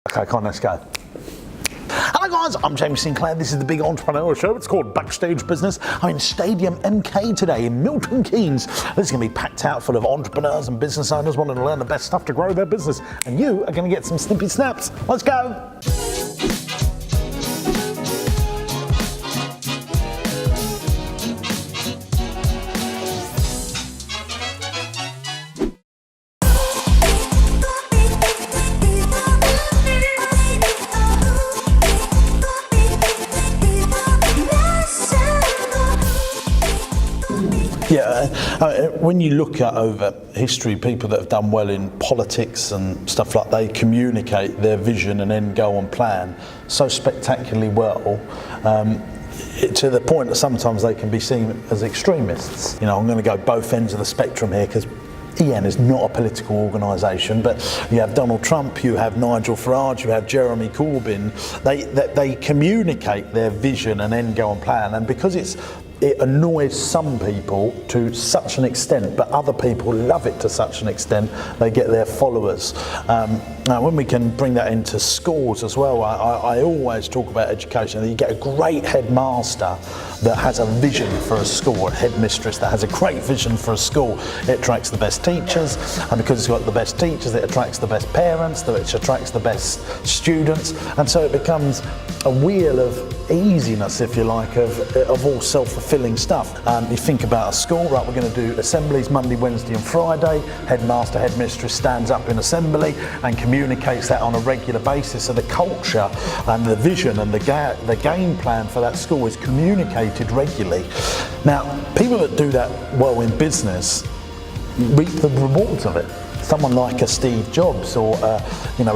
Okay, come on, let's go. Hello guys, I'm James Sinclair. This is the big entrepreneurial show. It's called Backstage Business. I'm in Stadium MK today in Milton Keynes. This is going to be packed out full of entrepreneurs and business owners wanting to learn the best stuff to grow their business. And you are going to get some snippy snaps. Let's go. Yeah, when you look at over history, people that have done well in politics and stuff like they communicate their vision and end goal and plan so spectacularly well, to the point that sometimes they can be seen as extremists. You know, I'm going to go both ends of the spectrum here because EN is not a political organisation, but you have Donald Trump, you have Nigel Farage, you have Jeremy Corbyn. They communicate their vision and end goal and plan, and because it annoys some people to such an extent, but other people love it to such an extent, they get their followers. Now, when we can bring that into schools as well, I always talk about education. You get a great headmaster that has a vision for a school, a headmistress that has a great vision for a school. It attracts the best teachers, and because it's got the best teachers, it attracts the best parents, which attracts the best students, and so it becomes a wheel of easiness, if you like, of all self-fulfilling stuff. You think about a school, right, we're going to do assemblies Monday, Wednesday and Friday. Headmaster, headmistress stands up in assembly and communicates that on a regular basis, so the culture and the vision and the game plan for that school is communicated regularly. Now, people that do that well in business reap the rewards of it. Someone like a Steve Jobs or a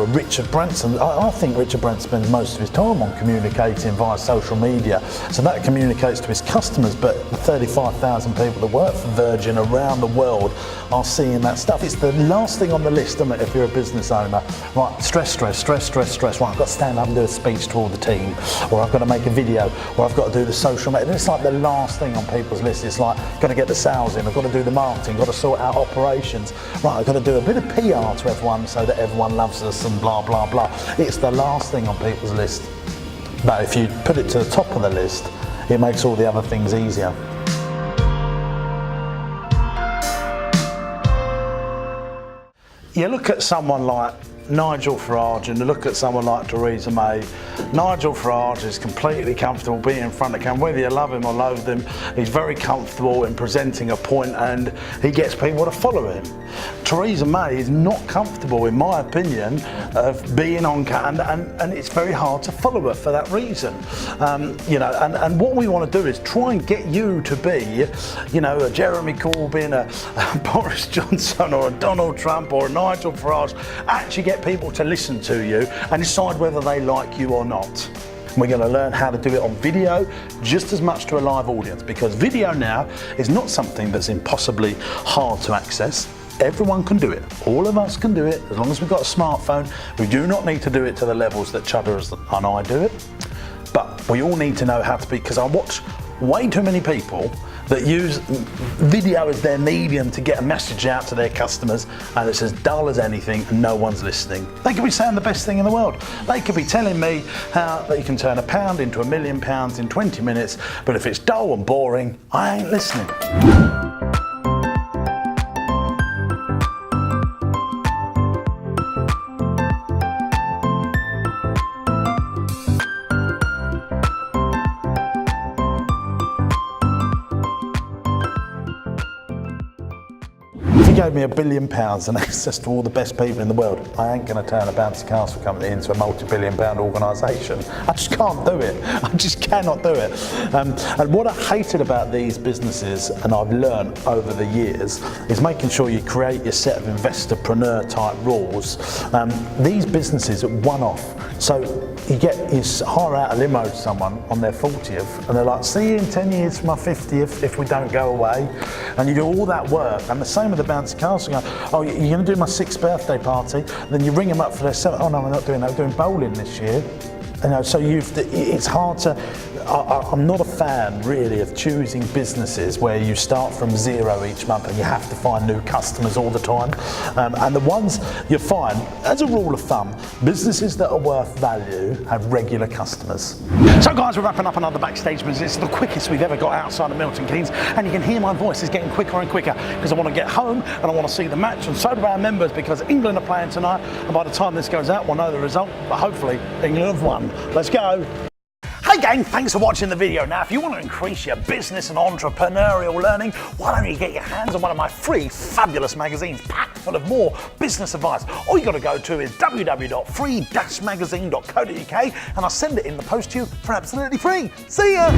Richard Branson. I think Richard Branson spends most of his time on communicating via social media, so that communicates to his customers, but the 35,000 people that work for Virgin around the world are seeing that stuff. It's the last thing on the list, isn't it, if you're a business owner? Right, stress. Right, I've got to stand up and do a speech to all the team, or I've got to make a video, or I've got to do the social media. It's like the last thing on people's list. It's like, I've got to get the sales in, I've got to do the marketing, I've got to sort out operations. Right, I've got to do a bit of PR to everyone so that everyone loves us and blah, blah, blah. It's the last thing on people's list. But if you put it to the top of the list, it makes all the other things easier. You look at someone like Nigel Farage and you look at someone like Theresa May. Nigel Farage is completely comfortable being in front of the camera, whether you love him or loathe him. He's very comfortable in presenting a point and he gets people to follow him. Theresa May is not comfortable, in my opinion, of being on camera, and it's very hard to follow her for that reason. And what we want to do is try and get you to be, a Jeremy Corbyn, a Boris Johnson, or a Donald Trump, or a Nigel Farage. Actually get people to listen to you and decide whether they like you or not. We're going to learn how to do it on video just as much to a live audience, because video now is not something that's impossibly hard to access. Everyone can do it. All of us can do it as long as we've got a smartphone. We do not need to do it to the levels that Chudders and I do it, but we all need to know how to be, because I watch way too many people that use video as their medium to get a message out to their customers, and it's as dull as anything and no one's listening. They could be saying the best thing in the world. They could be telling me how that you can turn £1 into £1 million in 20 minutes, but if it's dull and boring, I ain't listening. If you gave me £1 billion and access to all the best people in the world, I ain't going to turn a bouncy castle company into a multi-billion-pound organisation. I just can't do it. I just cannot do it. And what I hated about these businesses, and I've learned over the years, is making sure you create your set of investorpreneur type rules. These businesses are one-off. So you hire out a limo to someone on their 40th, and they're like, see you in 10 years for my 50th if we don't go away. And you do all that work, and the same with the bouncy castle. You go, oh, you're going to do my 6th birthday party, then you ring them up for their 7th. Oh no, we're not doing that, we're doing bowling this year. So it's hard to I'm not a fan really of choosing businesses where you start from zero each month and you have to find new customers all the time. And the ones you find, as a rule of thumb, businesses that are worth value have regular customers. So guys, we're wrapping up another Backstage Business. It's the quickest we've ever got outside of Milton Keynes, and you can hear my voice is getting quicker and quicker because I want to get home and I want to see the match, and so do our members, because England are playing tonight, and by the time this goes out we'll know the result, but hopefully England have won. Let's go. Hey gang, thanks for watching the video. Now, if you want to increase your business and entrepreneurial learning, why don't you get your hands on one of my free fabulous magazines packed full of more business advice? All you got to go to is www.free-magazine.co.uk and I'll send it in the post to you for absolutely free. See ya!